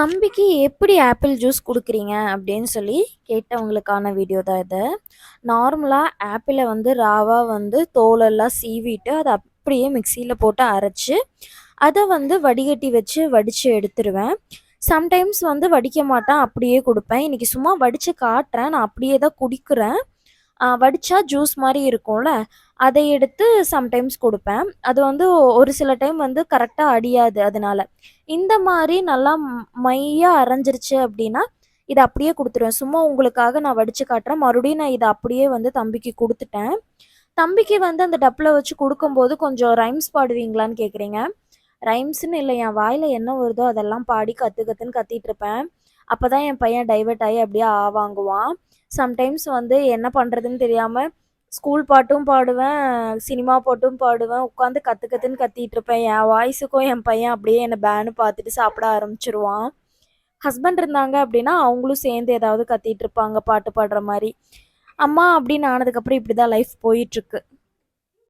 தம்பிக்கு எப்படி apple juice குடுக்குறீங்க? அப்படின்னு சொல்லி கேட்டவங்களுக்கான வீடியோ தான் இது. நார்மலா ஆப்பிள வந்து ராவா வந்து தோலெல்லாம் சீவிட்டு, அத அப்படியே மிக்ஸியில போட்டு அரைச்சு, அத வந்து வடிகட்டி வச்சு வடிச்சு எடுத்துருவேன். சம்டைம்ஸ் வந்து வடிக்க மாட்டேன், அப்படியே குடுப்பேன். இன்னைக்கு சும்மா வடிச்சு காட்டுறேன். நான் அப்படியே தான் குடிக்கிறேன். வடிச்சா ஜூஸ் மாரி இருக்கும்ல, அத எடுத்து சம்டைம்ஸ் குடுப்பேன். அது வந்து ஒரு சில டைம் வந்து கரெக்ட்டா அடியாது அதனால. இந்த மாரி நல்லா மையா அரைஞ்சிருச்சு அப்டின்னா, இத அப்படியே குடுத்துருவேன். சும்மா உங்களுக்காக நான் வடிச்சு காட்டுறேன். மறுபடியும் நான் இத அப்படியே வந்து தம்பிக்கு குடுத்துட்டேன். தம்பிக்கு வந்து அந்த டப்ல வச்சு குடுக்கும்போது கொஞ்சம் ரைம்ஸ் பாடுவீங்களான்னு கேட்குறீங்க. ரைம்ஸ்ன்னு இல்ல, என் வாயில என்ன வருதோ அதெல்லாம் பாடி கத்து கத்துன்னு கத்திட்டுருப்பேன். அப்பதான் என் பையன் டைவர்ட் ஆயி அப்படியே வாங்குவான். சம்டைம்ஸ் வந்து என்ன பண்றதுன்னு தெரியாம ஸ்கூல் பாட்டும் பாடுவேன், சினிமா பாட்டும் பாடுவேன். உட்காந்து கத்து கத்துன்னு கத்திட்டுருப்பேன். என் வாய்ஸுக்கும் என் பையன் அப்படியே என்ன பேன்னு பார்த்துட்டு சாப்பிட ஆரம்பிச்சுருவான். ஹஸ்பண்ட் இருந்தாங்க அப்படின்னா, அவங்களும் சேர்ந்து ஏதாவது கத்திட்டு இருப்பாங்க பாட்டு பாடுற மாரி. அம்மா அப்படின்னு ஆனதுக்கப்புறம் இப்படிதான் லைஃப் போயிட்டுருக்கு.